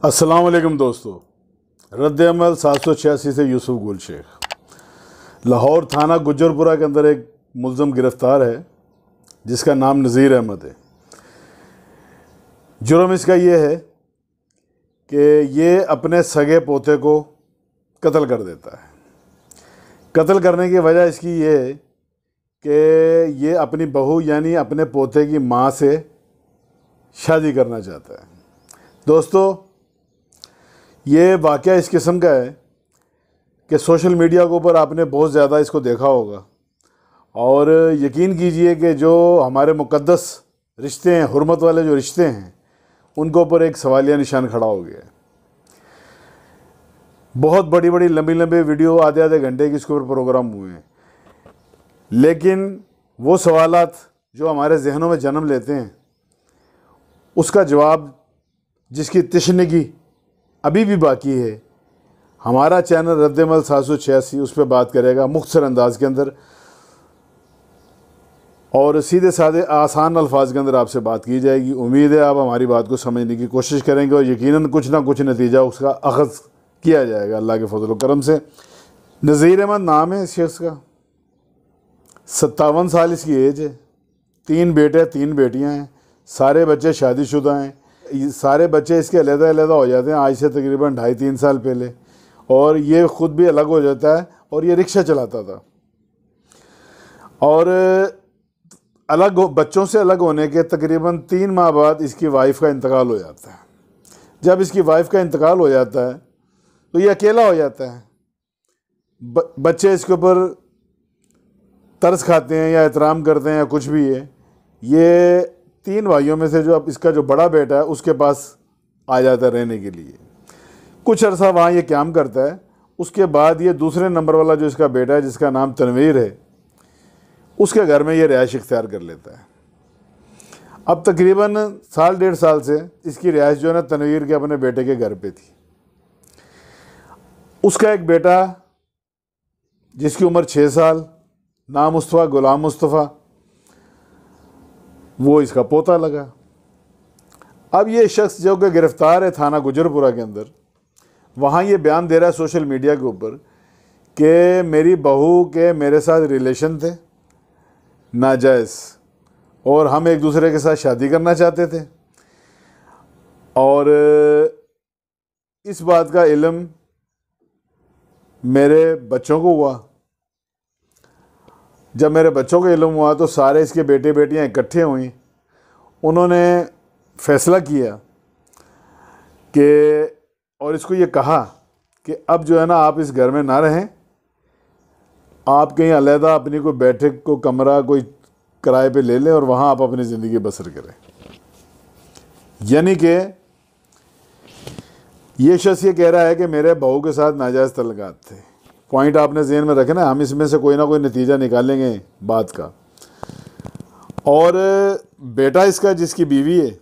अस्सलाम वालेकुम दोस्तों। रद्द-ए-अमल 786 से यूसुफ गुल शेख। लाहौर थाना गुजरपुरा के अंदर एक मुल्ज़म गिरफ़्तार है जिसका नाम नज़ीर अहमद है। जुर्म इसका ये है कि ये अपने सगे पोते को कत्ल कर देता है। कत्ल करने की वजह इसकी ये है कि ये अपनी बहू यानी अपने पोते की माँ से शादी करना चाहता है। दोस्तों, ये वाक़या इस किस्म का है कि सोशल मीडिया के ऊपर आपने बहुत ज़्यादा इसको देखा होगा और यकीन कीजिए कि जो हमारे मुक़द्दस रिश्ते हैं, हुर्मत वाले जो रिश्ते हैं, उनके ऊपर एक सवालिया निशान खड़ा हो गया है। बहुत बड़ी बड़ी लंबी लंबी वीडियो आधे आधे घंटे की इसके ऊपर प्रोग्राम हुए हैं, लेकिन वो सवालात जो हमारे जहनों में जन्म लेते हैं उसका जवाब जिसकी तशनीगी अभी भी बाकी है, हमारा चैनल रद्द-ए-अमल 786 उस पर बात करेगा मुख्तसर अंदाज के अंदर और सीधे साधे आसान अल्फाज के अंदर आपसे बात की जाएगी। उम्मीद है आप हमारी बात को समझने की कोशिश करेंगे और यकीनन कुछ ना कुछ नतीजा उसका अख़ज़ किया जाएगा अल्लाह के फजल व करम से। नज़ीर अहमद नाम है इस शख्स का, 57 साल इसकी एज है, 3 बेटे 3 बेटियाँ हैं, सारे बच्चे शादीशुदा हैं। सारे बच्चे इसके अलग-अलग हो जाते हैं आज से तकरीबन 2.5-3 साल पहले, और ये ख़ुद भी अलग हो जाता है और ये रिक्शा चलाता था। और अलग बच्चों से अलग होने के तकरीबन 3 माह बाद इसकी वाइफ का इंतकाल हो जाता है। जब इसकी वाइफ का इंतकाल हो जाता है तो ये अकेला हो जाता है। बच्चे इसके ऊपर तरस खाते हैं या एहतराम करते हैं या कुछ भी है। ये 3 भाइयों में से जो अब इसका जो बड़ा बेटा है उसके पास आ जाता है रहने के लिए। कुछ अरसा वहाँ ये क़याम करता है। उसके बाद ये दूसरे नंबर वाला जो इसका बेटा है जिसका नाम तनवीर है, उसके घर में ये रिहाइश इख्तियार कर लेता है। अब तकरीबन 1.5 साल से इसकी रिहाइश जो है ना तनवीर के अपने बेटे के घर पे थी। उसका एक बेटा जिसकी उम्र 6 साल, नाम मुस्तफ़ा, गुलाम मुस्तफ़ा, वो इसका पोता लगा। अब ये शख्स जो कि गिरफ़्तार है थाना गुजरपुरा के अंदर, वहाँ ये बयान दे रहा है सोशल मीडिया के ऊपर कि मेरी बहू के मेरे साथ रिलेशन थे नाजायज़ और हम एक दूसरे के साथ शादी करना चाहते थे, और इस बात का इल्म मेरे बच्चों को हुआ। जब मेरे बच्चों को इल्म हुआ तो सारे इसके बेटे बेटियां इकट्ठे हुई। उन्होंने फ़ैसला किया कि, और इसको ये कहा कि अब जो है ना आप इस घर में ना रहें, आप कहीं अलहदा अपनी कोई बैठक को कमरा कोई किराए पे ले लें और वहाँ आप अपनी ज़िंदगी बसर करें। यानी कि ये शख्स ये कह रहा है कि मेरे बहू के साथ नाजायज़ तल्लुकात थे। पॉइंट आपने ज़हन में रखना, हम इसमें से कोई ना कोई नतीजा निकालेंगे बात का। और बेटा इसका जिसकी बीवी है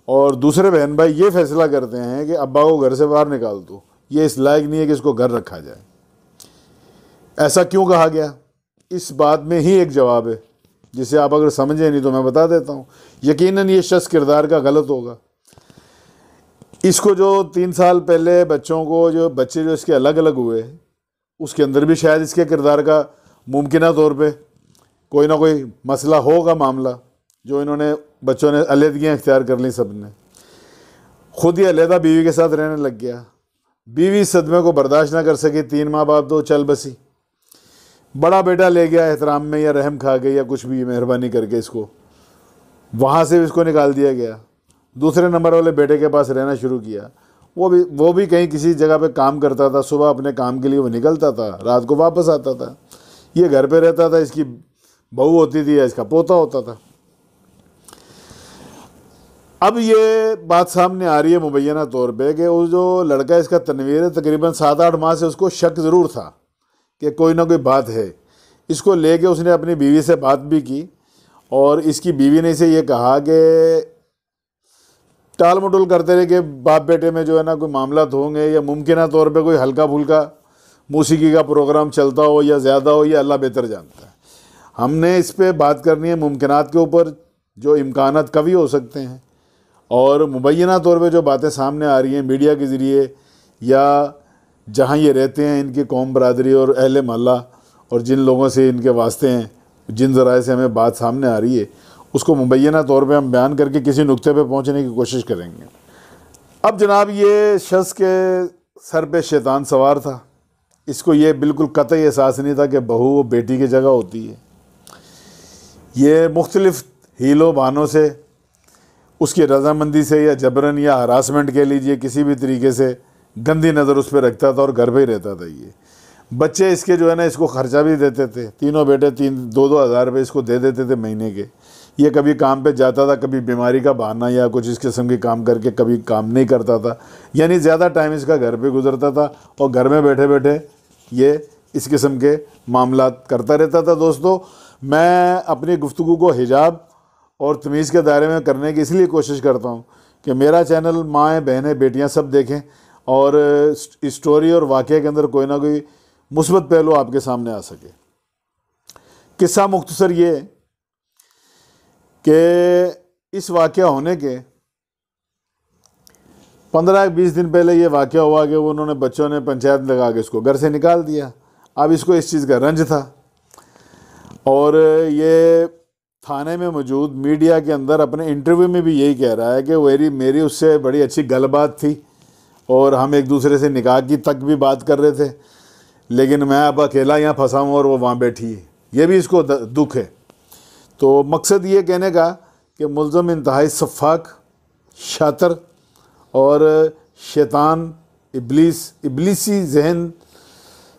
और दूसरे बहन भाई ये फ़ैसला करते हैं कि अब्बा को घर से बाहर निकाल दो, ये इस लायक नहीं है कि इसको घर रखा जाए। ऐसा क्यों कहा गया, इस बात में ही एक जवाब है जिसे आप अगर समझें नहीं तो मैं बता देता हूँ। यकीनन ये शख्स किरदार का गलत होगा। इसको जो 3 साल पहले बच्चों को जो बच्चे जो इसके अलग अलग हुए उसके अंदर भी शायद इसके किरदार का मुमकिना तौर पे कोई ना कोई मसला होगा, मामला जो इन्होंने बच्चों ने अलहदगियाँ इख्तियार कर ली। सब ने खुद ही अलहदा बीवी के साथ रहने लग गया। बीवी सदमे को बर्दाश्त ना कर सकी, 3 माह बाद तो चल बसी। बड़ा बेटा ले गया एहतराम में या रहम खा गई या कुछ भी मेहरबानी करके इसको वहाँ से इसको निकाल दिया गया। दूसरे नंबर वाले बेटे के पास रहना शुरू किया। वो भी कहीं किसी जगह पे काम करता था। सुबह अपने काम के लिए वो निकलता था, रात को वापस आता था। ये घर पे रहता था, इसकी बहू होती थी या इसका पोता होता था। अब ये बात सामने आ रही है मुबैना तौर पे कि वो जो लड़का इसका तनवीर है, तकरीबन 7-8 माह से उसको शक ज़रूर था कि कोई ना कोई बात है। इसको लेके उसने अपनी बीवी से बात भी की और इसकी बीवी ने इसे ये कहा कि टाल मटोल करते रहे कि बाप बेटे में जो है ना कोई मामला होंगे या मुमकिन तौर पे कोई हल्का फुल्का मौसीकी का प्रोग्राम चलता हो या ज़्यादा हो, या अल्लाह बेहतर जानता है। हमने इस पे बात करनी है मुमकिनात के ऊपर जो इम्कानात कभी हो सकते हैं और मुबैना तौर पे जो बातें सामने आ रही हैं मीडिया के ज़रिए या जहाँ ये रहते हैं इनकी कौम बरादरी और अहले महल्ला और जिन लोगों से इनके वास्ते हैं, जिन ज़राए से हमें बात सामने आ रही है, उसको मुबैना तौर पे हम बयान करके किसी नुक्ते पे पहुंचने की कोशिश करेंगे। अब जनाब, ये शख्स के सर पे शैतान सवार था। इसको ये बिल्कुल कतई एहसास नहीं था कि बहू वो बेटी की जगह होती है। ये मुख्तलिफ़ हीलों बहानों से, उसकी रजामंदी से या जबरन या हरासमेंट के लीजिए, किसी भी तरीके से गंदी नज़र उस पर रखता था और घर पे ही रहता था। ये बच्चे इसके जो है ना, इसको ख़र्चा भी देते थे। तीनों बेटे 2-2 हज़ार रुपये इसको दे देते थे महीने के। ये कभी काम पे जाता था, कभी बीमारी का बहाना या कुछ इस किस्म के काम करके कभी काम नहीं करता था। यानी ज़्यादा टाइम इसका घर पे गुजरता था और घर में बैठे बैठे ये इस किस्म के मामला करता रहता था। दोस्तों, मैं अपनी गुफ्तगू को हिजाब और तमीज़ के दायरे में करने की इसलिए कोशिश करता हूँ कि मेरा चैनल माएँ बहनें बेटियाँ सब देखें और स्टोरी और वाक़े के अंदर कोई ना कोई मुस्बत पहलू आपके सामने आ सके। किस्सा मुख्तसर ये कि इस वाक़या होने के 15-20 दिन पहले ये वाक़या हुआ कि उन्होंने बच्चों ने पंचायत लगा के इसको घर से निकाल दिया। अब इसको इस चीज़ का रंज था और ये थाने में मौजूद मीडिया के अंदर अपने इंटरव्यू में भी यही कह रहा है कि मेरी उससे बड़ी अच्छी गलबात थी और हम एक दूसरे से निकाह की तक भी बात कर रहे थे, लेकिन मैं अब अकेला यहाँ फंसा हूँ और वो वहाँ बैठी है। ये भी इसको दुख है। तो मकसद ये कहने का कि मुल्ज़म इंतहाई सफ़ाक, शातर और शैतान, इब्लीसी जहन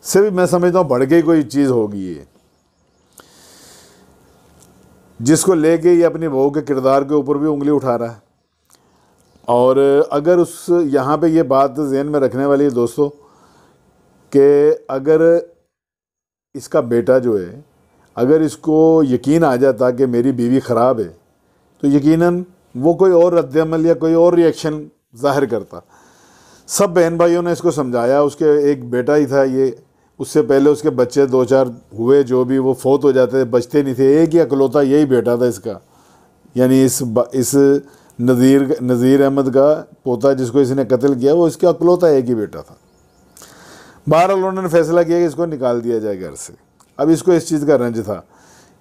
से भी मैं समझता हूँ बढ़ के कोई चीज़ होगी ये, जिसको लेके ये अपनी बहू के किरदार के ऊपर भी उंगली उठा रहा है। और अगर उस यहाँ पे ये बात जहन में रखने वाली है दोस्तों कि अगर इसका बेटा जो है, अगर इसको यकीन आ जाता कि मेरी बीवी ख़राब है, तो यकीनन वो कोई और रद्द-ए-अमल या कोई और रिएक्शन ज़ाहिर करता। सब बहन भाइयों ने इसको समझाया। उसके एक बेटा ही था ये, उससे पहले उसके बच्चे 2-4 हुए, जो भी वो फौत हो जाते थे, बचते नहीं थे। एक ही अकलौता यही बेटा था इसका, यानी इस नज़ीर अहमद का पोता जिसको इसने कत्ल किया, वो इसका अकलौता एक ही बेटा था। बहरहाल उन्होंने फैसला किया कि इसको निकाल दिया जाए घर से। अब इसको इस चीज़ का रंज था।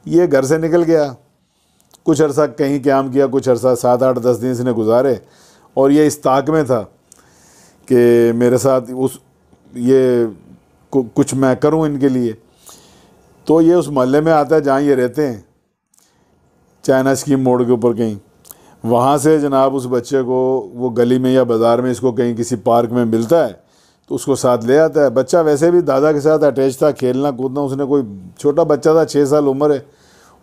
ये घर से निकल गया, कुछ अरसा कहीं क़याम किया, कुछ अरसा 7-8-10 दिन इसने गुजारे और ये इस ताक में था कि मेरे साथ कुछ मैं करूं इनके लिए। तो ये उस मोहल्ले में आता है जहाँ ये रहते हैं, चाइना स्कीम मोड़ के ऊपर कहीं। वहाँ से जनाब उस बच्चे को वो गली में या बाज़ार में इसको कहीं किसी पार्क में मिलता है तो उसको साथ ले आता है। बच्चा वैसे भी दादा के साथ अटैच था, खेलना कूदना, उसने कोई छोटा बच्चा था, 6 साल उम्र है,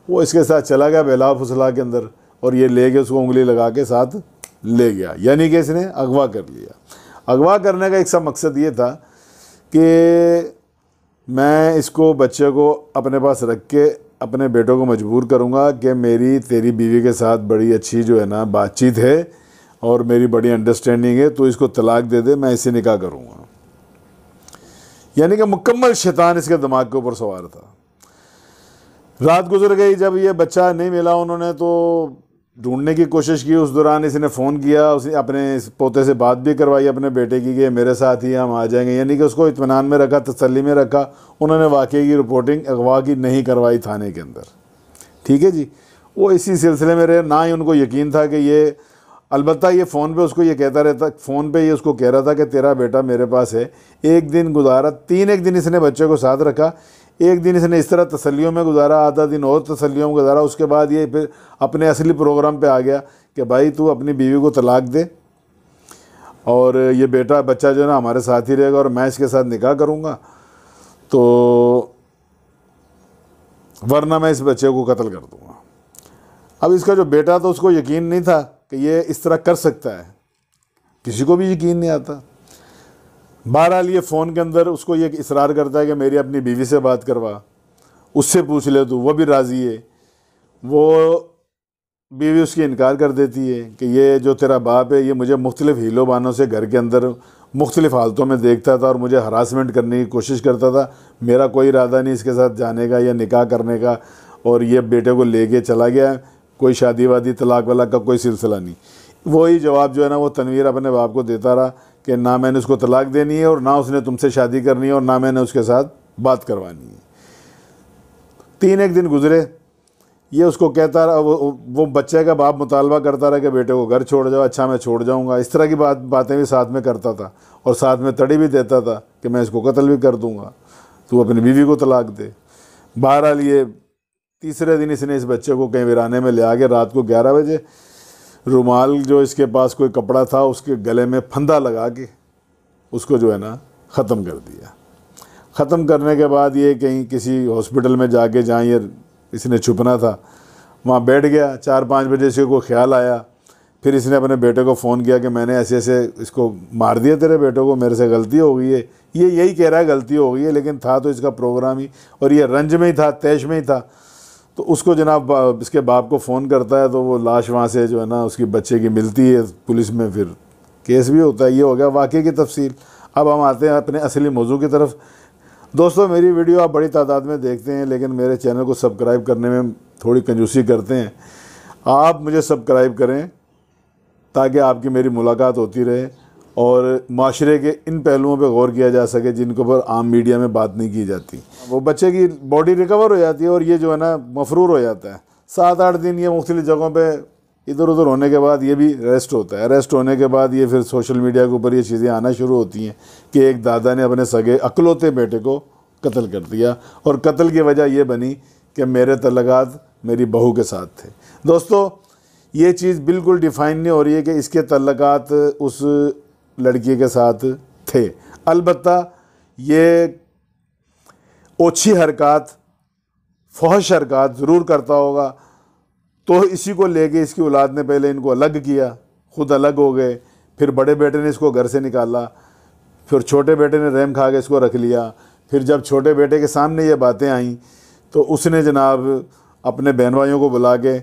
वो इसके साथ चला गया बहला फुसला के अंदर और ये ले गया, उसको उंगली लगा के साथ ले गया, यानी कि इसने अगवा कर लिया। अगवा करने का एक सा मकसद ये था कि मैं इसको बच्चे को अपने पास रख के अपने बेटों को मजबूर करूँगा कि मेरी तेरी बीवी के साथ बड़ी अच्छी जो है ना बातचीत है और मेरी बड़ी अंडरस्टैंडिंग है, तो इसको तलाक दे दे, मैं इससे निकाह करूँगा। यानी कि मुकम्मल शैतान इसके दिमाग के ऊपर सवार था। रात गुजर गई, जब ये बच्चा नहीं मिला उन्होंने तो ढूंढने की कोशिश की। उस दौरान इसने फ़ोन किया, उसने अपने पोते से बात भी करवाई अपने बेटे की कि मेरे साथ ही हम आ जाएंगे, यानी कि उसको इत्मीनान में रखा, तसल्ली में रखा। उन्होंने वाक़े की रिपोर्टिंग अगवा की नहीं करवाई थाने के अंदर, ठीक है जी। वो इसी सिलसिले में रहे, ना ही उनको यकीन था कि ये, अलबत्ता ये फ़ोन पे उसको ये कहता रहता, फ़ोन पे ये उसको कह रहा था कि तेरा बेटा मेरे पास है। एक दिन गुजारा, 3 दिन इसने बच्चे को साथ रखा। एक दिन इसने इस तरह तसल्लियों में गुजारा, आधा दिन और तसल्लियों में गुजारा। उसके बाद ये फिर अपने असली प्रोग्राम पे आ गया कि भाई तू अपनी बीवी को तलाक दे और ये बेटा बच्चा जो है ना हमारे साथ ही रहेगा और मैं इसके साथ निकाह करूँगा, तो वरना मैं इस बच्चे को कत्ल कर दूँगा। अब इसका जो बेटा था उसको यकीन नहीं था कि ये इस तरह कर सकता है, किसी को भी यकीन नहीं आता। बहरहाल ये फ़ोन के अंदर उसको ये इसरार करता है कि मेरी अपनी बीवी से बात करवा, उससे पूछ ले तू, वो भी राज़ी है। वो बीवी उसकी इनकार कर देती है कि ये जो तेरा बाप है ये मुझे मुख्तलिफ़ हीलों बानों से घर के अंदर मुख्तलिफ़ हालतों में देखता था और मुझे हरासमेंट करने की कोशिश करता था। मेरा कोई इरादा नहीं इसके साथ जाने का या निकाह करने का, और ये बेटे को ले के चला गया, कोई शादी वादी तलाक वाला का कोई सिलसिला नहीं। वही जवाब जो है ना वो तनवीर अपने बाप को देता रहा कि ना मैंने उसको तलाक देनी है और ना उसने तुमसे शादी करनी है और ना मैंने उसके साथ बात करवानी है। 3 दिन गुजरे, ये उसको कहता रहा, वो बच्चे का बाप मुतालबा करता रहा कि बेटे को घर छोड़ जाओ। अच्छा मैं छोड़ जाऊंगा, इस तरह की बातें भी साथ में करता था और साथ में तड़ी भी देता था कि मैं इसको कत्ल भी कर दूंगा, तू अपनी बीवी को तलाक दे। बहरहाल ये तीसरे दिन इसने इस बच्चे को कहीं वीराने में ले आके रात को 11 बजे रुमाल जो इसके पास कोई कपड़ा था उसके गले में फंदा लगा के उसको जो है ना ख़त्म कर दिया। ख़त्म करने के बाद ये कहीं किसी हॉस्पिटल में जाके जहाँ ये इसने छुपना था वहाँ बैठ गया। 4-5 बजे से को ख्याल आया, फिर इसने अपने बेटे को फ़ोन किया कि मैंने ऐसे ऐसे इसको मार दिया तेरे बेटे को, मेरे से गलती हो गई है। ये यही कह रहा है गलती हो गई है, लेकिन था तो इसका प्रोग्राम ही, और ये रंज में ही था, तैश में ही था। तो उसको जनाब इसके बाप को फ़ोन करता है तो वो लाश वहाँ से जो है ना उसकी बच्चे की मिलती है पुलिस में, फिर केस भी होता है। ये हो गया वाक़े की तफसील। अब हम आते हैं अपने असली मौजू की तरफ। दोस्तों, मेरी वीडियो आप बड़ी तादाद में देखते हैं लेकिन मेरे चैनल को सब्सक्राइब करने में थोड़ी कंजूसी करते हैं। आप मुझे सब्सक्राइब करें ताकि आपकी मेरी मुलाकात होती रहे और माशरे के इन पहलुओं पे गौर किया जा सके जिनके ऊपर आम मीडिया में बात नहीं की जाती। वो बच्चे की बॉडी रिकवर हो जाती है और ये जो है ना मफरूर हो जाता है। 7-8 दिन ये मुख्तलिफ़ जगहों पे इधर उधर होने के बाद ये भी अरेस्ट होता है। अरेस्ट होने के बाद ये फिर सोशल मीडिया के ऊपर ये चीज़ें आना शुरू होती हैं कि एक दादा ने अपने सगे अकलौते बेटे को कत्ल कर दिया और कत्ल की वजह यह बनी कि मेरे तल्लुकात मेरी बहू के साथ थे। दोस्तों, ये चीज़ बिल्कुल डिफ़ाइन नहीं हो रही है कि इसके तल्लुकात उस लड़की के साथ थे। अलबत्ता ये ओछी हरकत, फहश हरकत ज़रूर करता होगा। तो इसी को लेके इसकी औलाद ने पहले इनको अलग किया, ख़ुद अलग हो गए, फिर बड़े बेटे ने इसको घर से निकाला, फिर छोटे बेटे ने रहम खा के इसको रख लिया। फिर जब छोटे बेटे के सामने ये बातें आईं तो उसने जनाब अपने बहन भाइयों को बुला के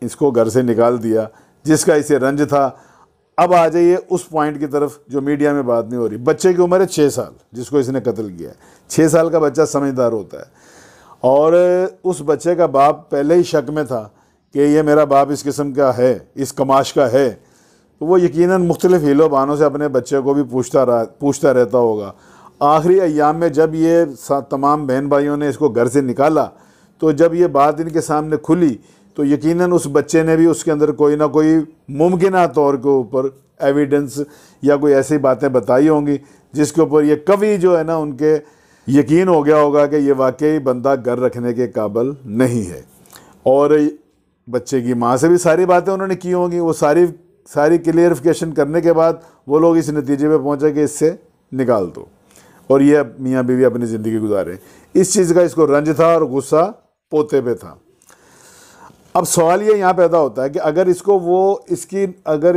इसको घर से निकाल दिया, जिसका इसे रंज था। अब आ जाइए उस पॉइंट की तरफ जो मीडिया में बात नहीं हो रही। बच्चे की उम्र है 6 साल, जिसको इसने कत्ल किया है। 6 साल का बच्चा समझदार होता है और उस बच्चे का बाप पहले ही शक में था कि ये मेरा बाप इस किस्म का है, इस कमाश का है। तो वो यकीनन मुख्तलिफ़ हीलों बहानों से अपने बच्चे को भी पूछता रहता होगा। आखिरी अय्याम में जब ये तमाम बहन भाइयों ने इसको घर से निकाला तो जब ये बात इनके सामने खुली तो यकीनन उस बच्चे ने भी उसके अंदर कोई ना कोई मुमकिन तौर के ऊपर एविडेंस या कोई ऐसी बातें बताई होंगी जिसके ऊपर ये कभी जो है ना उनके यकीन हो गया होगा कि ये वाकई बंदा घर रखने के काबिल नहीं है। और बच्चे की माँ से भी सारी बातें उन्होंने की होंगी। वो सारी क्लियरिफिकेशन करने के बाद वो लोग इस नतीजे पे पहुँचे कि इससे निकाल दो और ये मियाँ बीवी अपनी ज़िंदगी गुजारें। इस चीज़ का इसको रंज था और गुस्सा पोते पे था। अब सवाल ये यहाँ पैदा होता है कि अगर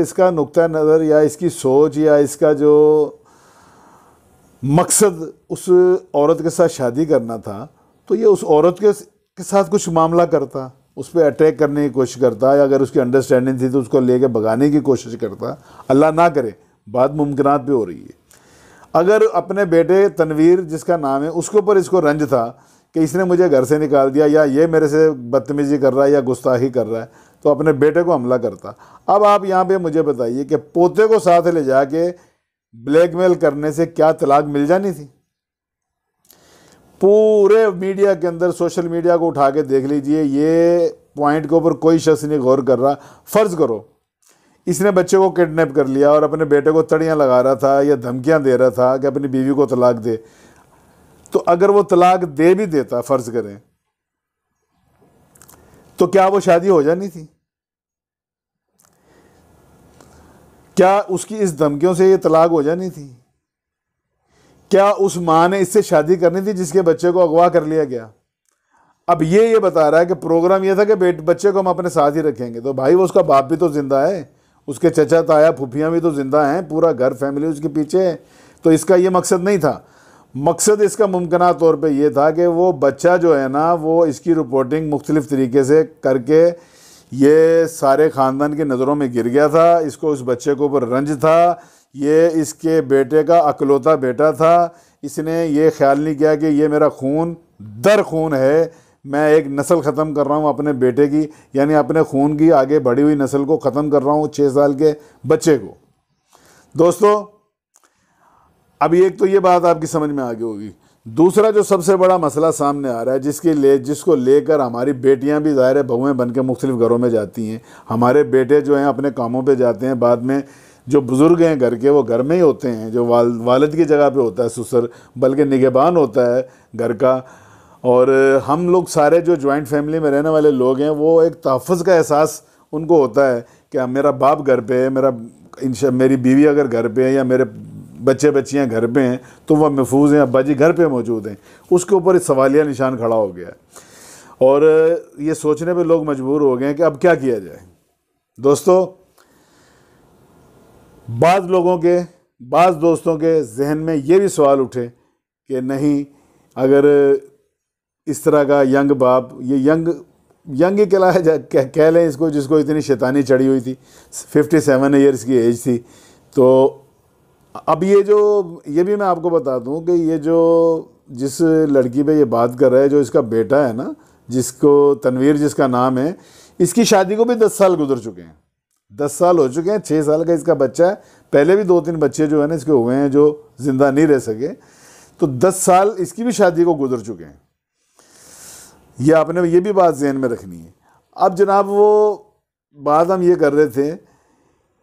इसका नुक्ता नज़र या इसकी सोच या इसका जो मकसद उस औरत के साथ शादी करना था तो ये उस औरत के साथ कुछ मामला करता, उस पर अटैक करने की कोशिश करता, या अगर उसकी अंडरस्टैंडिंग थी तो उसको लेके भगाने की कोशिश करता। अल्लाह ना करे, बात मुमकिनात पे हो रही है। अगर अपने बेटे तनवीर जिसका नाम है उसके ऊपर इसको रंज था कि इसने मुझे घर से निकाल दिया या ये मेरे से बदतमीज़ी कर रहा है या गुस्ताखी कर रहा है, तो अपने बेटे को हमला करता। अब आप यहाँ पे मुझे बताइए कि पोते को साथ ले जाके ब्लैकमेल करने से क्या तलाक मिल जानी थी? पूरे मीडिया के अंदर, सोशल मीडिया को उठा के देख लीजिए, ये पॉइंट के ऊपर कोई शख्स नहीं गौर कर रहा। फ़र्ज़ करो इसने बच्चे को किडनैप कर लिया और अपने बेटे को तड़ियाँ लगा रहा था या धमकियाँ दे रहा था कि अपनी बीवी को तलाक दे। तो अगर वो तलाक दे भी देता, फ़र्ज़ करें, तो क्या वो शादी हो जानी थी? क्या उसकी इस धमकियों से ये तलाक हो जानी थी? क्या उस माँ ने इससे शादी करनी थी जिसके बच्चे को अगवा कर लिया गया? अब ये बता रहा है कि प्रोग्राम ये था कि बच्चे को हम अपने साथ ही रखेंगे। तो भाई वो उसका बाप भी तो जिंदा है, उसके चचा ताया फूफियाँ भी तो जिंदा हैं, पूरा घर फैमिली उसके पीछे है। तो इसका ये मकसद नहीं था। मकसद इसका मुमकिन तौर पे ये था कि वो बच्चा जो है ना वो इसकी रिपोर्टिंग मुख्तलिफ़ तरीके से करके ये सारे ख़ानदान की नज़रों में गिर गया था। इसको उस बच्चे के ऊपर रंज था, ये इसके बेटे का अकलौता बेटा था। इसने ये ख्याल नहीं किया कि ये मेरा खून दर खून है, मैं एक नस्ल ख़त्म कर रहा हूँ अपने बेटे की, यानी अपने खून की आगे बढ़ी हुई नस्ल को ख़त्म कर रहा हूँ 6 साल के बच्चे को। दोस्तों, अभी एक तो ये बात आपकी समझ में आ गई होगी। दूसरा जो सबसे बड़ा मसला सामने आ रहा है, जिसको लेकर हमारी बेटियां भी ज़ाहिर है बहुएँ बन के मुख्तलिफ़ घरों में जाती हैं, हमारे बेटे जो हैं अपने कामों पे जाते हैं, बाद में जो बुज़ुर्ग हैं घर के वो घर में ही होते हैं, जो वालिद की जगह पे होता है ससुर, बल्कि निगहबान होता है घर का। और हम लोग सारे जो जॉइंट फैमिली में रहने वाले लोग हैं वो एक तहफ़्फ़ुज़ का एहसास उनको होता है कि मेरा बाप घर पे है, मेरी बीवी अगर घर पे है या मेरे बच्चे बच्चियां घर पे हैं तो वह महफूज हैं, अब्बा जी घर पे मौजूद हैं। उसके ऊपर एक सवालिया निशान खड़ा हो गया है और ये सोचने पे लोग मजबूर हो गए हैं कि अब क्या किया जाए। दोस्तों, बाज़ दोस्तों के जहन में ये भी सवाल उठे कि नहीं, अगर इस तरह का यंग बाप, ये यंग ही कह लें इसको, जिसको इतनी शैतानी चढ़ी हुई थी, 57 ईयर्स की एज थी। तो अब ये भी मैं आपको बता दूं कि ये जो जिस लड़की पे ये बात कर रहा है, जो इसका बेटा है ना, जिसको तनवीर जिसका नाम है, इसकी शादी को भी 10 साल गुजर चुके हैं, 10 साल हो चुके हैं। 6 साल का इसका बच्चा है, पहले भी 2-3 बच्चे जो है ना इसके हुए हैं जो ज़िंदा नहीं रह सके, तो 10 साल इसकी भी शादी को गुजर चुके हैं। ये आपने ये भी बात जहन में रखनी है। अब जनाब, वो बात हम ये कर रहे थे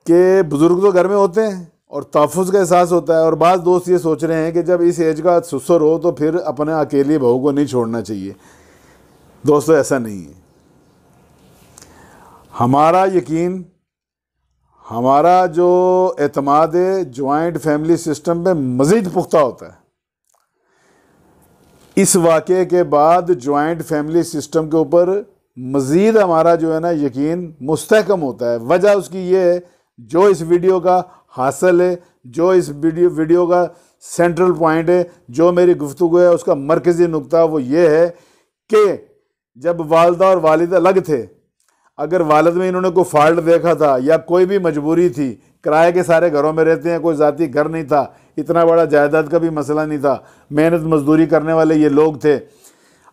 कि बुज़ुर्ग तो घर में होते हैं और तहफ़्फ़ुज़ का एहसास होता है, और बाज़ दोस्त ये सोच रहे हैं कि जब इस एज का ससुर हो तो फिर अपने अकेली बहू को नहीं छोड़ना चाहिए। दोस्तों, ऐसा नहीं है। हमारा यकीन, हमारा जो एतमाद है जॉइंट फैमिली सिस्टम पे मज़ीद पुख्ता होता है। इस वाक़े के बाद जॉइंट फैमिली सिस्टम के ऊपर मज़ीद हमारा जो है ना यकीन मुस्तहकम होता है। वजह उसकी ये है, जो इस वीडियो का हासिल है, जो इस वीडियो का सेंट्रल पॉइंट है, जो मेरी गुफ्तगू है उसका मरकज़ी नुक्ता, वो ये है कि जब वालदा और वालिद अलग थे, अगर वालिद में इन्होंने कोई फॉल्ट देखा था या कोई भी मजबूरी थी, किराए के सारे घरों में रहते हैं, कोई ज़ाती घर नहीं था, इतना बड़ा जायदाद का भी मसला नहीं था, मेहनत मजदूरी करने वाले ये लोग थे,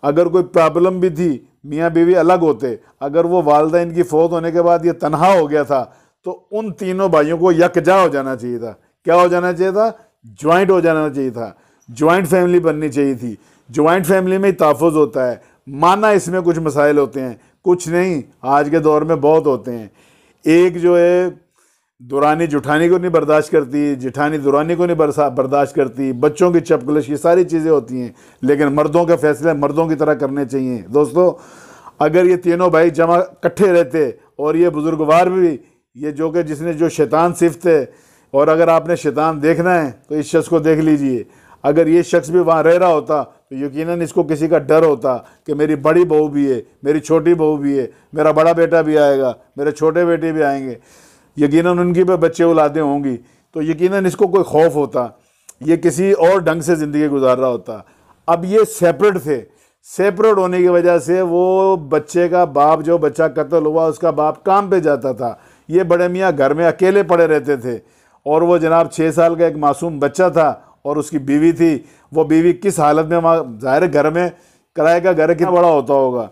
अगर कोई प्रॉब्लम भी थी, मियाँ बीवी अलग होते, अगर वो वालदा इनकी फौत होने के बाद ये तनहा हो गया था, तो उन तीनों भाइयों को यकजा हो जाना चाहिए था। क्या हो जाना चाहिए था? ज्वाइंट हो जाना चाहिए था, ज्वाइंट फैमिली बननी चाहिए थी। ज्वाइंट फैमिली में ही तहफ़्फ़ुज़ होता है। माना इसमें कुछ मसाइल होते हैं, कुछ नहीं, आज के दौर में बहुत होते हैं। एक जो है दुरानी जुठानी को नहीं बर्दाश्त करती, जिठानी दुरानी को नहीं बर्दाश्त करती, बच्चों की चपकलिश, ये सारी चीज़ें होती हैं, लेकिन मर्दों के फैसले मर्दों की तरह करने चाहिए। दोस्तों, अगर ये तीनों भाई जमा इकट्ठे रहते और ये बुजुर्गवार भी, ये जो शैतान सिफ्त है, और अगर आपने शैतान देखना है तो इस शख्स को देख लीजिए। अगर ये शख्स भी वहाँ रह रहा होता तो यकीनन इसको किसी का डर होता कि मेरी बड़ी बहू भी है, मेरी छोटी बहू भी है, मेरा बड़ा बेटा भी आएगा, मेरे छोटे बेटे भी आएंगे, यकीनन उनकी भी बच्चे औलादें होंगी, तो यकीनन इसको कोई खौफ होता, ये किसी और ढंग से ज़िंदगी गुजार रहा होता। अब ये सेपरेट थे, सेपरेट होने की वजह से वो बच्चे का बाप, जो बच्चा कत्ल हुआ उसका बाप काम पे जाता था, ये बड़े मियाँ घर में अकेले पड़े रहते थे, और वो जनाब 6 साल का एक मासूम बच्चा था और उसकी बीवी थी। वो बीवी किस हालत में, वहाँ ज़ाहिर घर में किराए का घर कितना बड़ा होता होगा,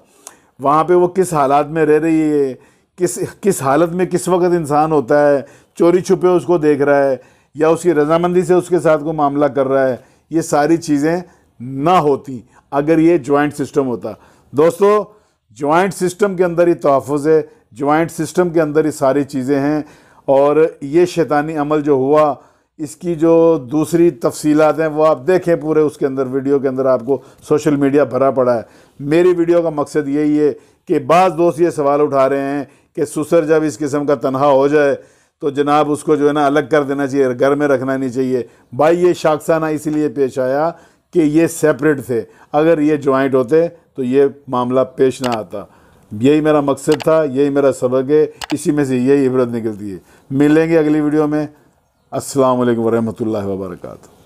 वहाँ पे वो किस हालात में रह रही है, किस हालत में किस वक्त इंसान होता है, चोरी छुपे उसको देख रहा है या उसकी रजामंदी से उसके साथ कोई मामला कर रहा है, ये सारी चीज़ें ना होती अगर ये जॉइंट सिस्टम होता। दोस्तों, जॉइंट सिस्टम के अंदर ही तहफ़्फ़ुज़ है, जॉइंट सिस्टम के अंदर ही सारी चीज़ें हैं, और ये शैतानी अमल जो हुआ, इसकी जो दूसरी तफसीलात हैं वो आप देखें पूरे, उसके अंदर वीडियो के अंदर आपको सोशल मीडिया भरा पड़ा है। मेरी वीडियो का मकसद यही है कि बाज़ दोस्त ये सवाल उठा रहे हैं कि ससुर जब इस किस्म का तनहा हो जाए तो जनाब उसको जो है ना अलग कर देना चाहिए, घर में रखना नहीं चाहिए। भाई, ये शाखसाना इसलिए पेश आया कि ये सेपरेट थे, अगर ये जॉइंट होते तो ये मामला पेश ना आता। यही मेरा मकसद था, यही मेरा सबक है, इसी में से यही इबरत निकलती है। मिलेंगे अगली वीडियो में। अस्सलाम वालेकुम वरहमतुल्लाहि वबरकातुहू।